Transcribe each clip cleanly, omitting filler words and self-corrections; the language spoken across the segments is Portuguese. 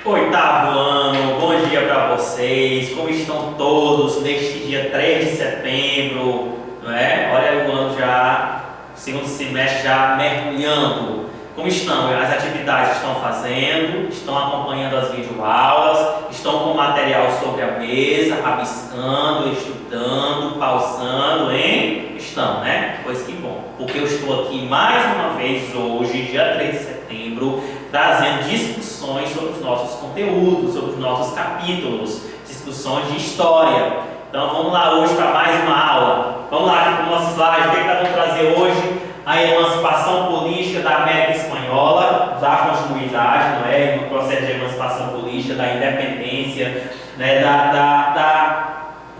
Oitavo ano, bom dia para vocês. Como estão todos neste dia 3 de setembro? Não é? Olha aí o ano já, segundo semestre já mergulhando. Como estão? As atividades estão fazendo, estão acompanhando as videoaulas, estão com material sobre a mesa, rabiscando, estudando, pausando, hein? Estão, né? Pois que bom, porque eu estou aqui mais uma vez hoje, dia 3 de setembro, trazendo discussões sobre os nossos conteúdos, sobre os nossos capítulos, discussões de história. Então vamos lá hoje para mais uma aula. Vamos lá aqui para o nosso slide. O que nós vamos trazer hoje? A emancipação política da América Espanhola, da continuidade, não é? No processo de emancipação política, da independência, né?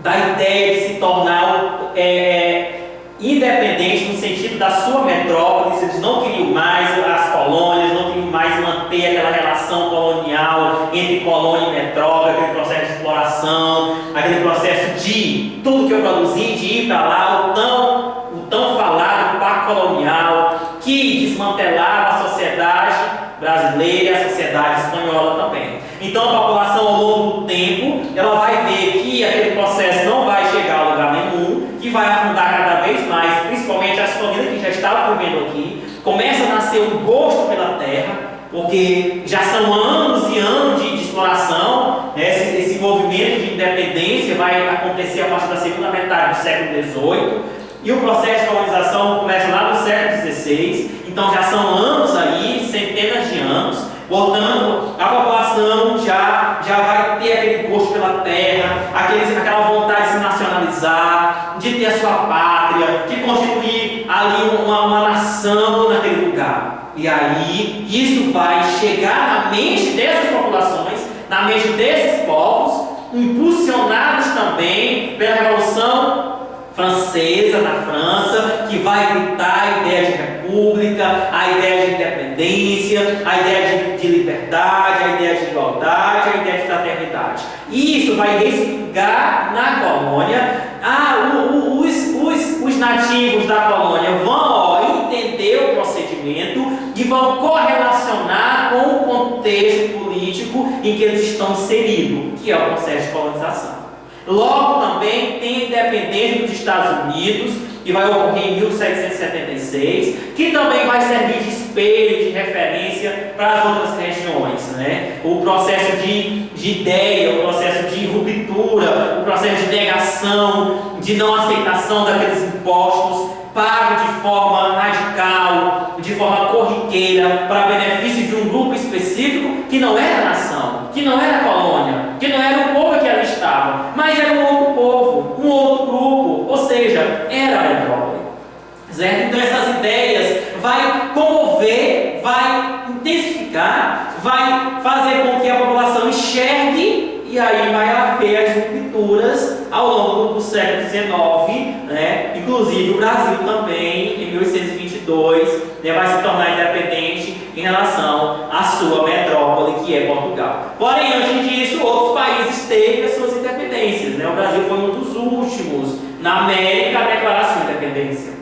da ideia de se tornar independente no sentido da sua metrópole. Eles não queriam mais as colônias, não queriam mais manter aquela relação colonial entre colônia e metrópole, aquele processo de exploração, aquele processo de tudo que eu produzi, de ir para lá, o tão falado pacto colonial, que desmantelava a sociedade brasileira e a sociedade espanhola também. Então a população, ao longo do tempo, ela vai ver que aquele processo não vai chegar a lugar nenhum, que vai afundar cada vez mais, principalmente as famílias que já estavam vivendo aqui. Começa a nascer um gosto pela terra, porque já são anos e anos de exploração, né? Esse movimento de independência vai acontecer a partir da segunda metade do século XVIII, e o processo de colonização começa lá no século XVI. Então já são anos aí, centenas de anos. Portanto, a população já vai ter aquele gosto pela terra, aquela vontade de se nacionalizar, de ter a sua pátria, de constituir ali uma nação naquele lugar. E aí, isso vai chegar na mente dessas populações, na mente desses povos, impulsionados também pela Revolução Francesa, na França, que vai gritar a ideia de república, a ideia de independência, a ideia de liberdade, a ideia de igualdade, a ideia de fraternidade. E isso vai respingar na colônia. Os nativos da colônia vão entender o procedimento e vão correlacionar com o contexto político em que eles estão inseridos, que é o processo de colonização. Logo também tem a independência dos Estados Unidos, que vai ocorrer em 1776, que também vai servir de espelho, de referência para as outras regiões, né? O processo de ideia, o processo de ruptura, o processo de negação, de não aceitação daqueles impostos, pago de forma radical, de forma corriqueira, para benefício de um grupo específico que não era nação, que não era colônia, que não era o povo que ali estava, mas era um outro povo, um outro grupo, ou seja, era a metrópole. Certo? Então essas ideias vai comover, vai intensificar, vai fazer com que a população enxergue, e aí vai haver as rupturas ao longo do século XIX, né? Inclusive o Brasil também, em 1822, né, vai se tornar independente em relação à sua metrópole, que é Portugal. Porém, antes disso, outros países teve as suas independências, né? O Brasil foi um dos últimos na América a declarar sua independência.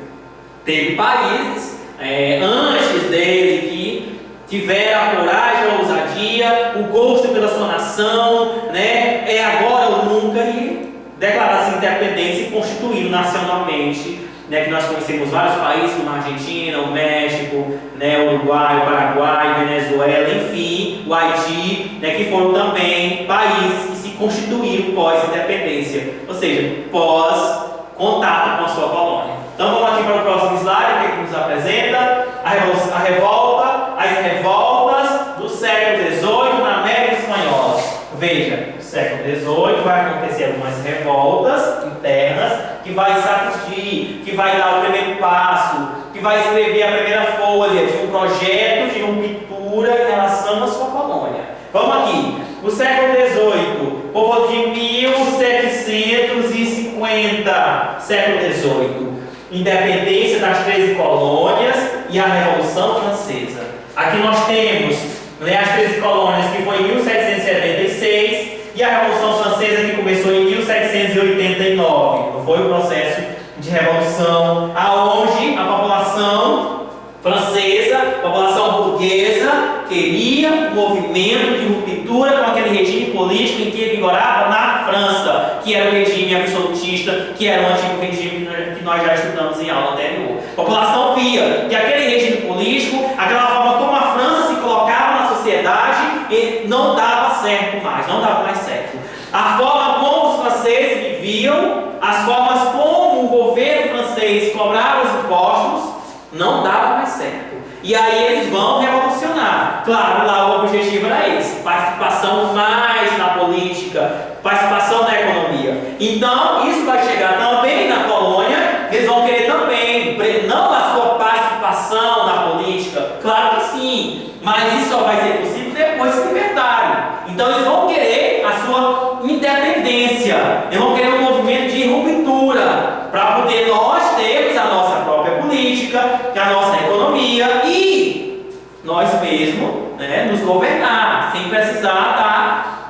Teve países antes dele que tiveram a coragem, a ousadia, o gosto pela sua nação, né? É agora ou nunca, e declarar sua independência e constituir nacionalmente, né? Que nós conhecemos vários países como a Argentina, o México, né? O Uruguai, o Paraguai, Venezuela, enfim, o Haiti, né? Que foram também países que se constituíram pós-independência, ou seja, pós-contato com a sua colônia. Então vamos aqui para o próximo slide, que nos apresenta as revoltas do século XVIII na América Espanhola. Veja, no século XVIII vai acontecer algumas revoltas internas que vai sacudir, que vai dar o primeiro passo, que vai escrever a primeira folha de um projeto de ruptura em relação à sua colônia. Vamos aqui, no século XVIII, por volta de 1750, século XVIII. Independência das 13 colônias e a Revolução Francesa. Aqui nós temos, né, as 13 colônias, que foi em 1776, e a Revolução Francesa, que começou em 1789. Não foi o processo de revolução aonde a população francesa, a população burguesa, queria um movimento movimento de ruptura com aquele regime político em que vigorava na França, que era o regime absolutista, que era o antigo regime que nós já estudamos em aula anterior. A população via que aquele regime político, aquela forma como a França se colocava na sociedade, não dava certo mais, não dava mais certo. A forma como os franceses viviam, as formas como o governo francês cobrava os impostos, não dava mais certo. E aí eles vão revolucionar. Claro, lá o objetivo era esse: participação mais na política, participação na economia. Então, isso vai chegar também na colônia. Eles vão querer também, não a sua participação na política, claro que sim, mas isso só vai ser possível depois de se libertarem. Então, eles vão querer a sua independência, eles vão querer um movimento de ruptura, para poder nós termos a nossa própria política, a nossa economia e nós mesmos, né, nos governar, sem precisar estar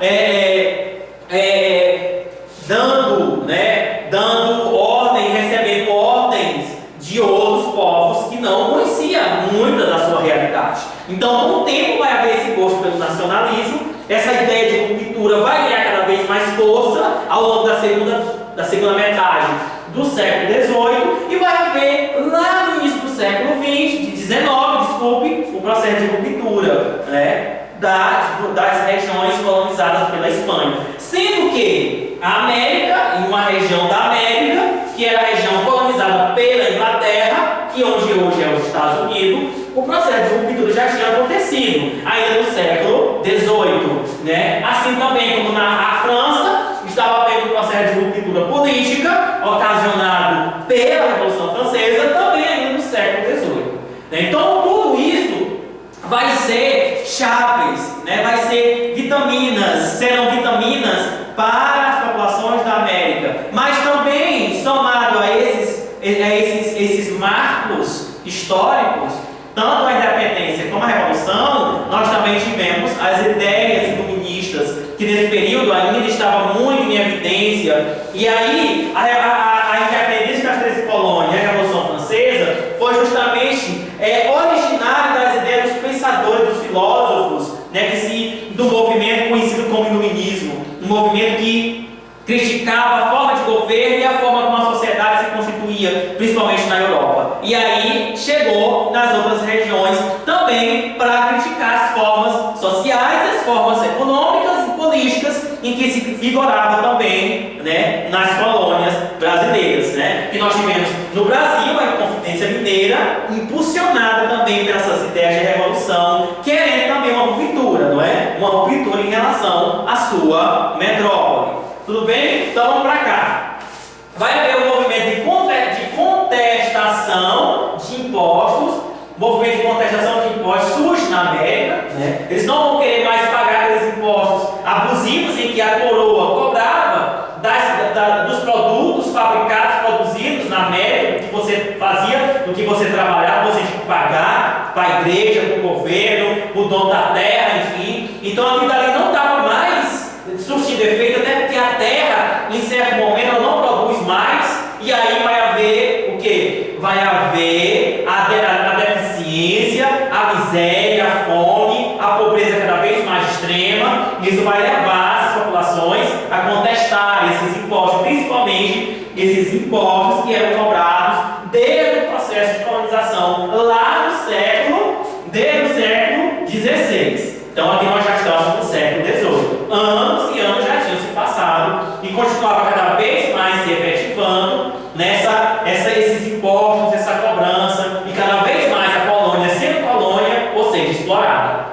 dando ordem, recebendo ordens de outros povos que não conheciam muita da sua realidade. Então, com o tempo vai haver esse gosto pelo nacionalismo, essa ideia de ruptura vai ganhar cada vez mais força ao longo da segunda metade do século XVIII e vai haver lá no início do século XIX, o processo de ruptura, né, das regiões colonizadas pela Espanha. Sendo que a América, em uma região da América, que era a região colonizada pela Inglaterra, que onde hoje é os Estados Unidos, o processo de ruptura já tinha acontecido, ainda no século XVIII. Né? Assim também como na França, estava havendo um processo de ruptura política, ocasionado pela Revolução Francesa, também ainda no século XVIII. Né? Então, tudo isso vai ser chaves, né? Vai ser serão vitaminas para as populações da América, mas também, somado a esses marcos históricos, tanto a independência como a Revolução, nós também tivemos as ideias iluministas, que nesse período ainda estavam muito em evidência, e aí a independência das 13 colônias e a Revolução Francesa foi justamente originária das ideias dos pensadores, dos filósofos, né, do movimento conhecido como iluminismo, um movimento que criticava a forma de governo e a forma como a sociedade se constituía, principalmente na Europa. E aí chegou nas outras regiões também para criticar as formas sociais, as formas econômicas e políticas em que se vigorava também, né, nas colônias brasileiras. Né? Que nós tivemos no Brasil a Inconfidência Mineira, impulsionada também por essas ideias de revolução, querendo também uma ruptura, não é? Uma ruptura em relação à sua metrópole. Tudo bem? Então vamos para cá. Vai haver um movimento de contestação de impostos. O movimento de contestação de impostos surge na América. Né? Eles não vão querer mais pagar aqueles impostos abusivos em que a coroa cobrava dos produtos fabricados, produzidos na América, do que você fazia, do que você trabalhava, você tinha que pagar para a igreja, para o governo, para o dono da terra, enfim. Então a vida ali não estava mais surtindo efeito, até porque a terra, em certo momento, ela não produz mais, e aí vai haver o quê? Vai haver a deficiência, a miséria, a fome, a pobreza cada vez mais extrema. Isso vai levar essas populações a contestar esses impostos, principalmente esses impostos que eram cobrados desde o processo de colonização lá desde o século XVI. Então aqui nós já estamos no século XVIII. Anos e anos já tinham se passado e continuava cada vez mais se efetivando esses impostos, essa cobrança, e cada vez mais a colônia sendo colônia, ou seja, explorada.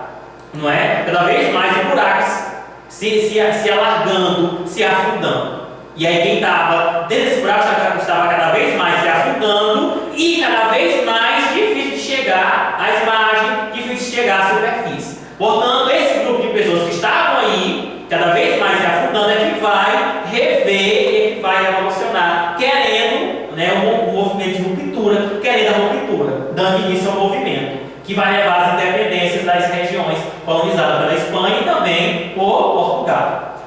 Não é? Cada vez mais em buracos se alargando, se afundando. E aí quem estava dentro desse buraco estava cada vez mais se afundando e cada vez mais difícil de chegar às margens, difícil de chegar à superfície. Portanto, esse grupo de pessoas que estavam aí, cada vez mais se afundando, é que vai rever e que vai revolucionar, querendo, né, um movimento de ruptura, querendo a ruptura, dando início ao movimento, que vai levar às independências das regiões colonizadas pela Espanha e também por Portugal.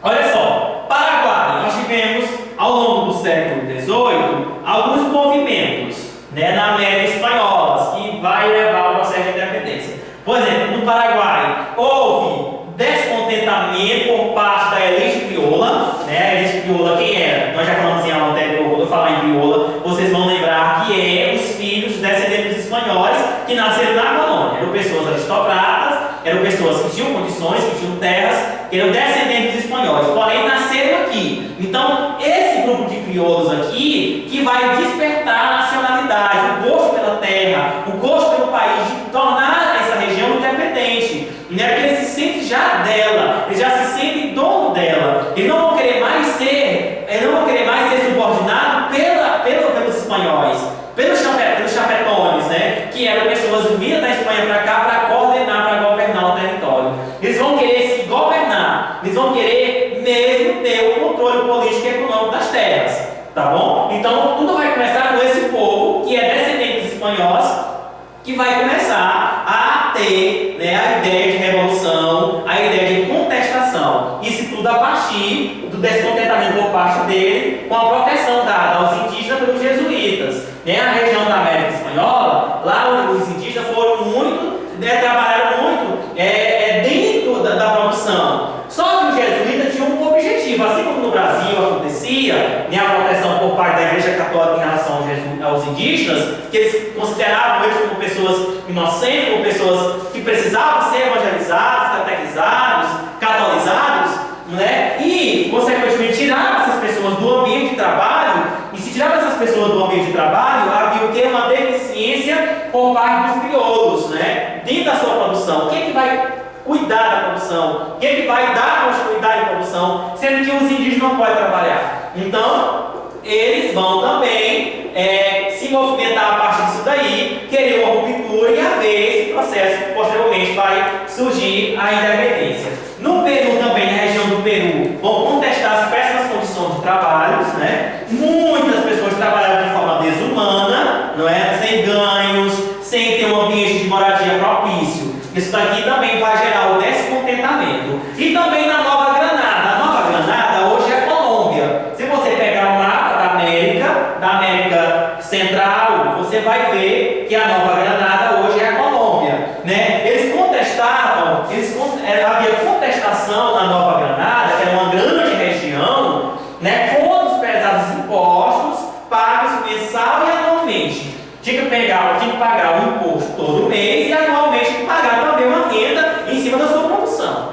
Olha só, Paraguai, nós tivemos ao longo do século XVIII alguns movimentos, né, na América Espanhola, que vai levar ao processo de independência. Por exemplo, no Paraguai houve crioula quem era? Nós já falamos em aula anterior, quando eu falar em crioula, vocês vão lembrar que é os filhos descendentes espanhóis que nasceram na colônia. Eram pessoas aristocratas, eram pessoas que tinham condições, que tinham terras, que eram descendentes espanhóis, porém nasceram aqui. Então, esse grupo de crioulos aqui, que vai despertar a nacionalidade, o gosto pela terra, o gosto pelo país, de tornar essa região independente, né? Porque eles se sentem já dela, eles já se sentem dono dela, eles não vão querer mais ser subordinados pelos espanhóis, pelos chapetones, né? Que eram pessoas vindas da Espanha para cá para coordenar, para governar o território. Eles vão querer se governar, eles vão querer mesmo ter o controle político e econômico das terras, tá bom? Então tudo vai começar com esse povo que é descendente dos espanhóis, que vai começar a ter, né, a ideia de revolução, a ideia de contestação. Isso tudo a partir do descontentamento por parte dele com a proteção dada aos indígenas pelos jesuítas. Né? A região da América Espanhola, lá os indígenas foram muito, trabalharam muito dentro da produção. Só que os jesuítas tinham um objetivo, assim como no Brasil acontecia, né, a proteção por parte da Igreja Católica em relação aos indígenas, que eles consideravam eles como pessoas inocentes, como pessoas que precisavam ser evangelizados, catequizados, catolizados, né? E, consequentemente, tiravam essas pessoas do ambiente de trabalho. E se tiravam essas pessoas do ambiente de trabalho, havia o que? Uma deficiência por parte dos crioulos, né? Dentro da sua produção. Quem é que vai cuidar da produção? Quem é que vai dar continuidade à produção? Sendo que os indígenas não podem trabalhar. Então, eles vão também se movimentar a partir disso daí, querer uma ruptura e haver esse processo que posteriormente vai surgir a independência. No Peru também, na região do Peru, vão contestar as péssimas condições de trabalho, né? Muitas pessoas trabalhavam de forma desumana, não é? Sem ganhos, sem ter um ambiente de moradia propício. Isso daqui também vai gerar o descontentamento. E também na Nova Granada. A Nova Granada hoje é Colômbia. Se você pegar o mapa da América Central, você vai ver que a Nova Granada hoje é a Colômbia, né? Eles contestavam, havia contestação na Nova Granada, que era uma grande região, né, contra os pesados impostos pagos mensal e anualmente. Tinha que pagar um imposto todo mês e anualmente tinha que pagar também uma renda em cima da sua produção.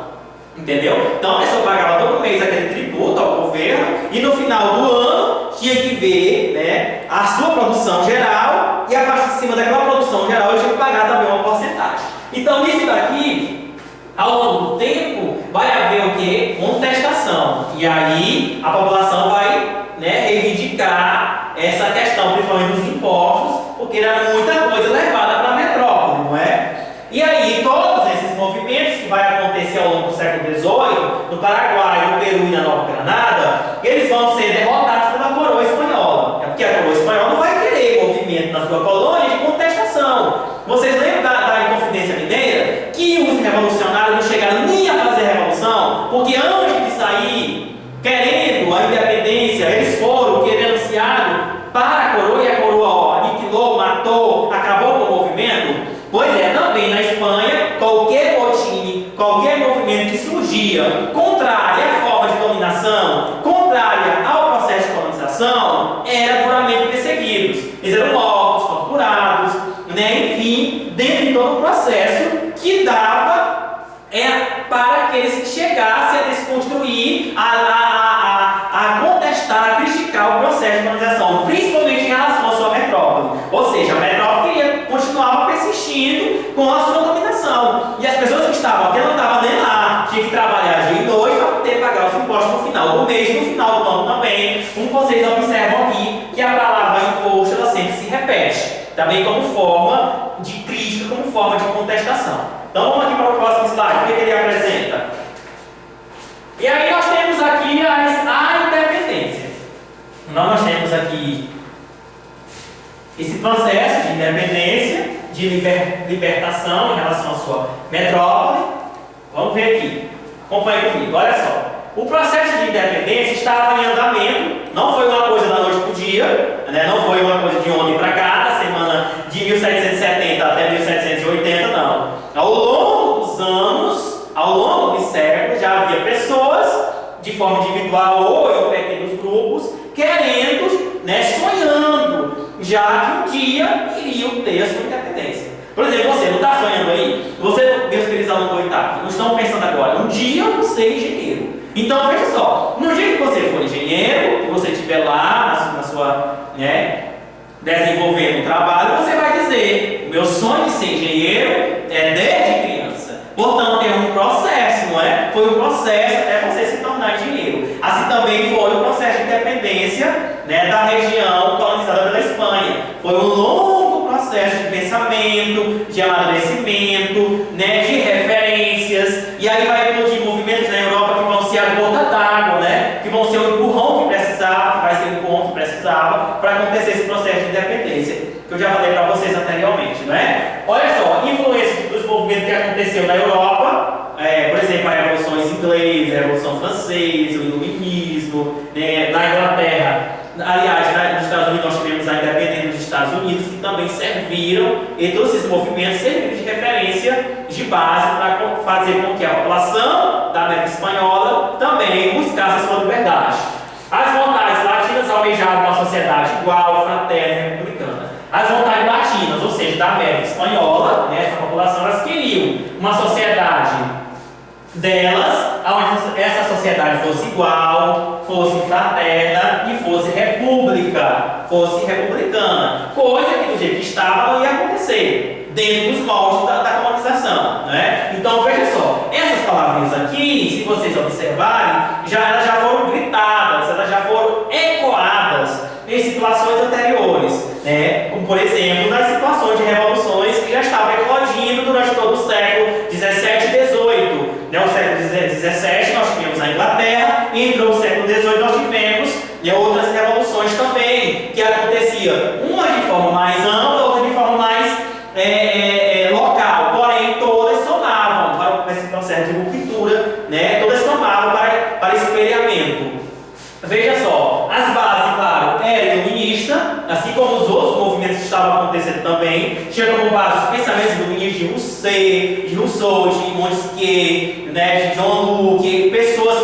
Entendeu? Então a pessoa pagava todo mês aquele tributo ao governo e no final do ano tinha que ver, né, a sua produção geral e a partir de cima daquela produção geral ele tinha que pagar também uma porcentagem. Então isso daqui, ao longo do tempo, vai haver o que? Contestação. E aí a população vai, né, reivindicar essa questão, principalmente dos impostos, porque era muita coisa levada para a metrópole, não é? E aí todos esses movimentos que vai acontecer ao longo do século XVIII, no Paraguai, no Peru e na Nova Granada, eles vão ser derrotados pela coroa espanhola. É porque a coroa espanhola não vai querer movimento na sua colônia de contestação. Vocês lembram da Inconfidência Mineira? Que os revolucionários não chegaram nem a fazer revolução, porque antes de sair querendo a independência, eles foram denunciados para a coroa e a coroa aniquilou, matou, acabou com o movimento. Pois é, também na Espanha, qualquer motim, qualquer movimento que surgia contrário à forma de dominação, contrária ao processo de colonização, era duramente perseguidos. Eles eram mortos, torturados, né? Enfim, dentro de todo o processo que dava para que eles chegassem a desconstruir, a contestar, a criticar o processo de colonização, principalmente em relação à sua metrópole. Ou seja, a metrópole continuava persistindo com a sua dominação. E as pessoas que estavam aqui não estavam nem lá, tinham que trabalhar dia e noite para poder pagar os impostos no final do mês, no final do ano também. Como vocês observam aqui, que a palavra imposto ela sempre se repete, também como forma de crítica, como forma de contestação. Então vamos aqui para o próximo slide, o que ele apresenta? E aí nós temos aqui a independência. Então nós temos aqui esse processo de independência, de libertação em relação à sua metrópole. Vamos ver aqui, acompanhe comigo, olha só. O processo de independência estava em andamento, não foi uma coisa da noite para o dia, né? Não foi uma coisa de ontem para cá, da semana de 1770 até 1780, não. Ao longo dos anos, ao longo dos séculos, já havia pessoas, de forma individual ou em pequenos grupos querendo, né, sonhando, já que um dia iriam ter a sua independência. Por exemplo, você não está sonhando aí? Você, meus queridos alunos do oitavo, não estão pensando agora, um dia eu vou ser engenheiro. Então, veja só, no dia que você for engenheiro, que você estiver lá na sua, né, desenvolvendo um trabalho, você vai dizer: o meu sonho de ser engenheiro é desde criança. Portanto, tem um processo, não é? Foi um processo até você se tornar engenheiro. Assim também foi o processo de independência, né, da região colonizada pela Espanha. Foi um longo processo de pensamento, de amadurecimento, né, de referências. E aí vai eclodir movimentos na Europa que vão ser a gota d'água, né, que vão ser o empurrão que precisava, que vai ser o empurrão que precisava para acontecer esse processo de independência, que eu já falei para vocês anteriormente, não é? Olha só, influência dos movimentos que aconteceu na Europa, por exemplo, a Revolução Inglesa, a Revolução Francesa, o Iluminismo, né, na Inglaterra. Aliás, nos Estados Unidos nós tivemos a independência dos Estados Unidos, que também serviram, e todos esses movimentos serviram de referência, de base, para fazer com que a população da América Espanhola também buscasse a sua liberdade. As vontades latinas almejavam uma sociedade igual, fraterna e republicana. As vontades latinas, ou seja, da América Espanhola, né, essa população, elas queriam uma sociedade delas, onde essa sociedade fosse igual, fosse fraterna e fosse república, fosse republicana, coisa que do jeito que estava não ia acontecer dentro dos moldes da colonização, né? Então veja só, essas palavrinhas aqui, se vocês observarem, elas já foram gritadas, elas já foram ecoadas em situações anteriores, né? Como por exemplo nas situações de revoluções que já estavam eclodindo durante todo o século 17 e 18. No século 17 nós tivemos a Inglaterra, e entrou o século 18 nós tivemos, né, outras revoluções também, que acontecia uma de forma mais ampla, outra de forma mais local, porém todas somavam para esse processo de ruptura, né, todas somavam para espelhamento. Veja só, as bases, claro, era iluminista, assim como os outros movimentos que estavam acontecendo também, tinha como base os pensamentos iluministas de Rousseau, de Montesquieu, né, de John Locke, pessoas,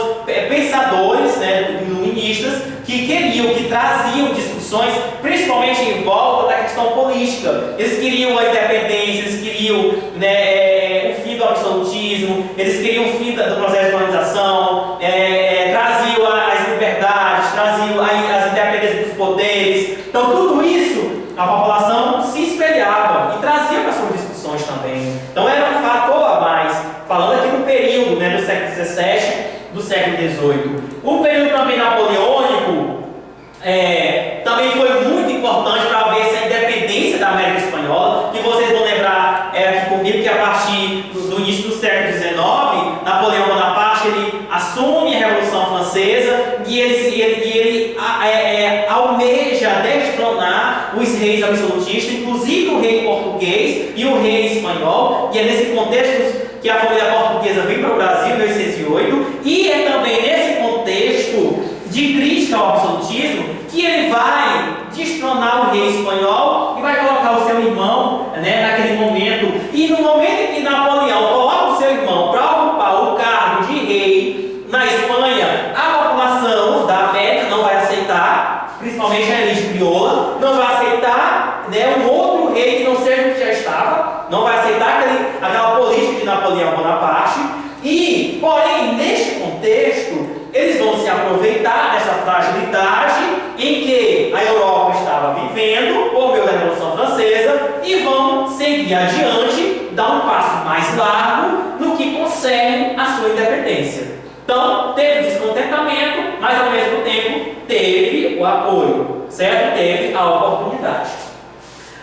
pensadores, né, iluministas, que queriam, que traziam discussões, principalmente em volta da questão política. Eles queriam a independência, eles queriam, né, o fim do absolutismo, eles queriam o fim do processo de colonização, traziam as liberdades, traziam as independências dos poderes. Então tudo isso a população se espelhava e trazia para suas discussões também. Então era um fator a mais, falando aqui no período, né, do século XVII, do século XVIII. O período também napoleônico também foi muito importante para ver essa independência da América Espanhola, que vocês vão lembrar aqui comigo que a partir do início do século XIX, Napoleão Bonaparte ele assume a Revolução Francesa e ele almeja destronar os reis absolutistas, inclusive o rei português e o rei espanhol, e é nesse contexto que a família portuguesa vem para o Brasil em 1808, e é também nesse contexto de crítica ao absolutismo que ele vai destronar o rei espanhol e vai colocar o seu irmão, né, naquele momento. E no momento em que Napoleão coloca o seu irmão para ocupar o cargo de rei na Espanha, a população da América não vai aceitar, principalmente a elite crioula, não vai aceitar, né, um outro rei que não seja o que já estava, não vai aceitar aquela política de Napoleão Bonaparte. E, porém, neste contexto, eles vão se aproveitar dessa fragilidade em que a Europa estava vivendo por meio da Revolução Francesa e vão seguir adiante, dar um passo mais largo no que concerne a sua independência. Então, teve descontentamento, mas ao mesmo tempo teve o apoio, certo? Teve a oportunidade.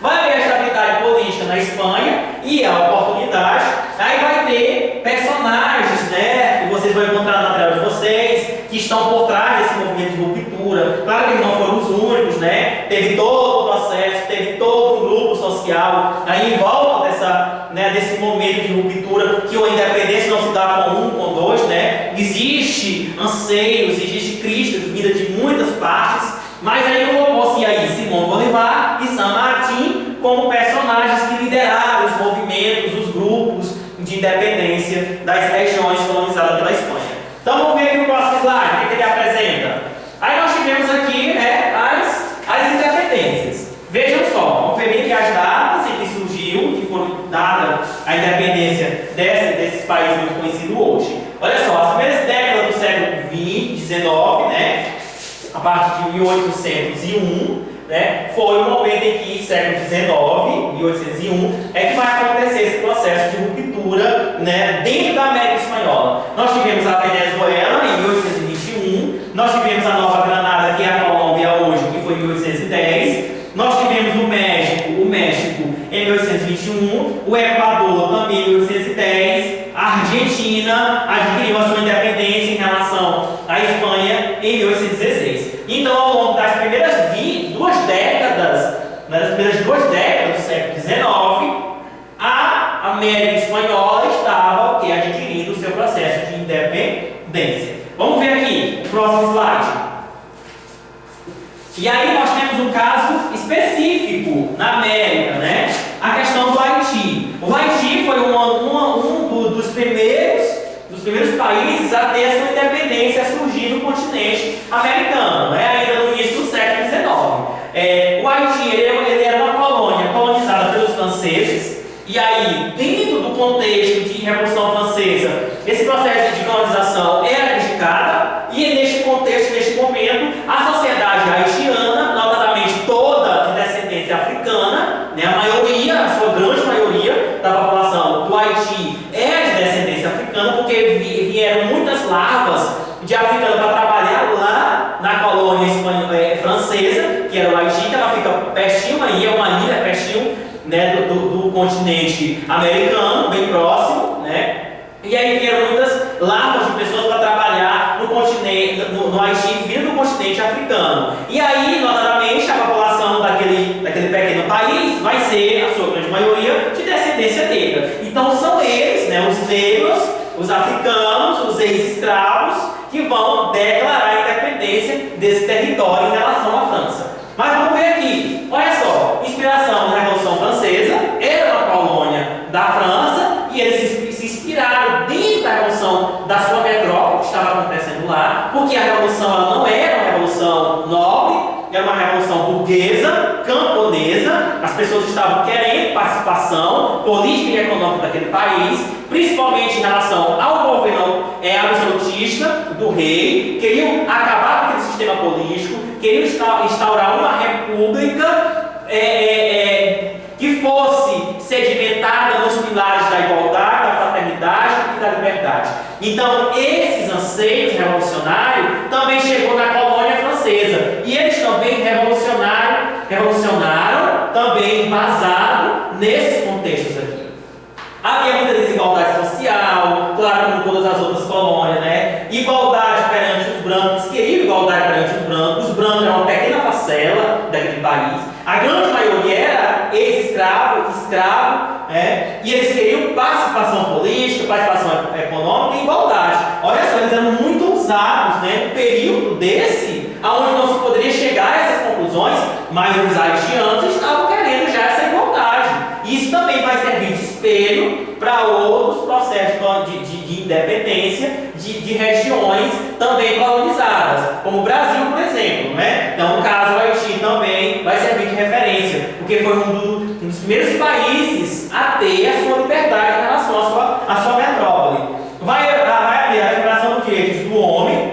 Vai haver a estabilidade política na Espanha e a oportunidade. Aí vai ter personagens, né, que vocês vão encontrar no material de vocês, que estão por trás desse movimento de ruptura. Claro que eles não foram os únicos, né? Teve todo o processo, teve todo o grupo social aí em volta desse momento de ruptura, que a independência não se dá com um, com dois, né? Existe anseios, existe críticas vindas de muitas partes, mas aí colocou-se aí Simão Bolivar e San Martín como personagens que lideraram os movimentos, os grupos de independência das regiões colonizadas pela Espanha. Então vamos ver aqui o próximo slide, o que ele apresenta. Aí nós tivemos de 1801, né, foi o momento em que, século XIX, 1801, é que vai acontecer esse processo de ruptura, né, dentro da América Espanhola. Nós tivemos a Venezuela em 1821, nós tivemos a Nova Granada, que é a Colômbia hoje, que foi em 1810, nós tivemos o México em 1821, o Equador também em 1810, a Argentina adquiriu a sua independência em relação à Espanha em 1816. Então, ao longo das primeiras duas décadas do século XIX, a América Espanhola estava adquirindo o seu processo de independência. Vamos ver aqui o próximo slide. E aí nós temos um caso específico na América, né? A questão do Haiti. O Haiti foi um dos primeiros países a ter a sua independência, a surgir no continente americano, né? Ainda no início do século XIX. O Haiti ele era uma colônia colonizada pelos franceses, e aí, dentro do contexto de Revolução Francesa, esse processo de colonização era criticado, e neste contexto, neste momento, a sociedade haitiana, notadamente toda de descendência africana, né, a maioria, a sua grande maioria da população do Haiti é de descendência africana, porque vieram muitas larvas de africanos para trabalhar lá na colônia francesa, que era o Haiti, que ela fica pertinho aí, é uma ilha pertinho, né, do continente americano, bem próximo, né? E aí vieram muitas larvas de pessoas para trabalhar no continente, no Haiti, vindo do continente africano. E aí, notadamente, a população daquele pequeno país vai ser, a sua grande maioria, de descendência negra. Então são eles, né, os negros, os africanos, os ex-escravos, que vão declarar a independência desse território em relação à França. Mas vamos ver aqui, olha só, inspiração na Revolução Francesa, era uma colônia da França, e eles se inspiraram dentro da revolução da sua metrópole, que estava acontecendo lá, porque a revolução ela não era uma revolução nobre, era uma revolução burguesa, camponesa, as pessoas estavam querendo participação política e econômica daquele país, principalmente em relação ao governo absolutista do rei, queriam acabar com aquele sistema político, queriam instaurar uma república que fosse sedimentada nos pilares da igualdade, da fraternidade e da liberdade. Então, esses anseios revolucionários também chegou na colônia francesa, e eles também revolucionaram também basado nesses contextos aqui. Havia muita desigualdade social, claro, como todas as outras colônias, né? Igualdade perante os brancos, queriam igualdade perante os brancos eram uma pequena parcela daquele país, a grande maioria era ex-escravo, escravo, né? E eles queriam participação política, participação econômica e igualdade. Olha só, eles eram muito ousados, né? No período desse, onde não se poderia chegar a essas conclusões, mas os haitianos estavam querendo já essa igualdade. Isso também vai servir de espelho para outros processos de independência de regiões também colonizadas, como o Brasil, por exemplo, né? Então, o caso do Haiti também vai servir de referência, porque foi um dos primeiros países a ter a sua liberdade em relação à sua metrópole. Vai haver a declaração dos direitos do homem,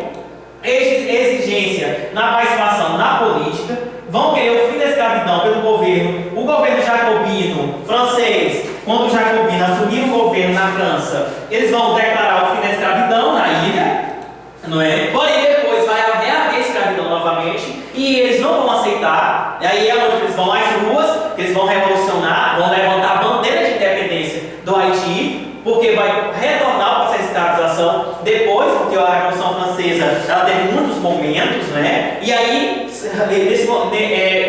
exigência na participação na política, vão querer o fim da escravidão pelo governo. O governo jacobino francês, quando o jacobino assumir o governo na França, eles vão declarar o fim da escravidão na ilha, não é? Porém, depois vai haver escravidão novamente, e eles não vão aceitar. E aí é onde eles vão às ruas, eles vão revolucionar, vão levantar a bandeira de independência do Haiti, porque vai retornar o processo de escravização depois, porque a Revolução Francesa ela teve muitos momentos, né? E aí,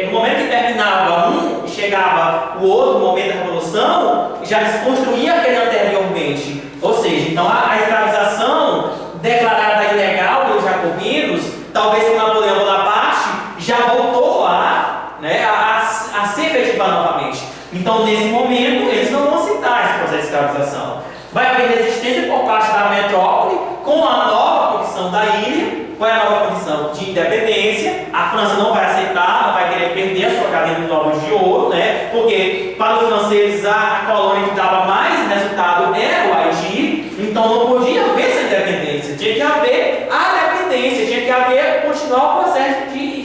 no momento que terminava um, chegava o outro momento da Revolução, já desconstruía aquele anteriormente. Ou seja, então a escravização declarada ilegal pelos jacobinos, talvez com Napoleão Bonaparte, já voltou lá, né, a se efetivar novamente. Então, nesse momento, eles não vão aceitar esse processo de escravização. Vai haver resistência por parte da metrópole com a nova condição da ilha. Qual é a nova condição? De independência. A França não vai aceitar, não vai querer perder a sua cadeia dos ovos de ouro, né? Porque para os franceses a colônia que dava mais resultado era o Haiti. Então não podia haver essa independência. Tinha que haver a dependência, tinha que haver, continuar o processo de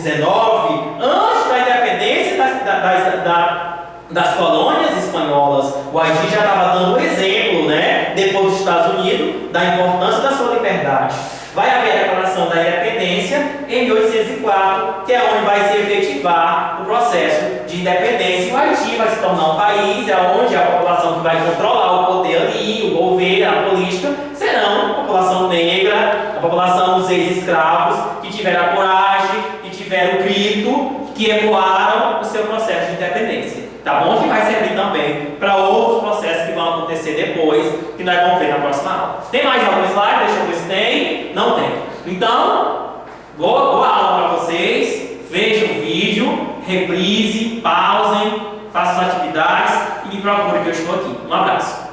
XIX, antes da independência das colônias espanholas, o Haiti já estava dando exemplo, né, depois dos Estados Unidos, da importância da sua liberdade. Vai haver a Declaração da Independência em 1804, que é onde vai se efetivar o processo de independência. E o Haiti vai se tornar um país onde a população que vai controlar o poder ali, o governo, a política, serão a população negra, a população dos ex-escravos, que tiveram a coragem, que tiveram o grito, que ecoaram o seu processo de independência. Tá bom? Que vai servir também para outros processos que vão acontecer depois, que nós vamos ver na próxima aula. Tem mais algum slide? Deixa eu ver se tem. Não tem. Então, boa aula para vocês. Vejam o vídeo, reprise, pausem, façam as atividades e me procurem que eu estou aqui. Um abraço.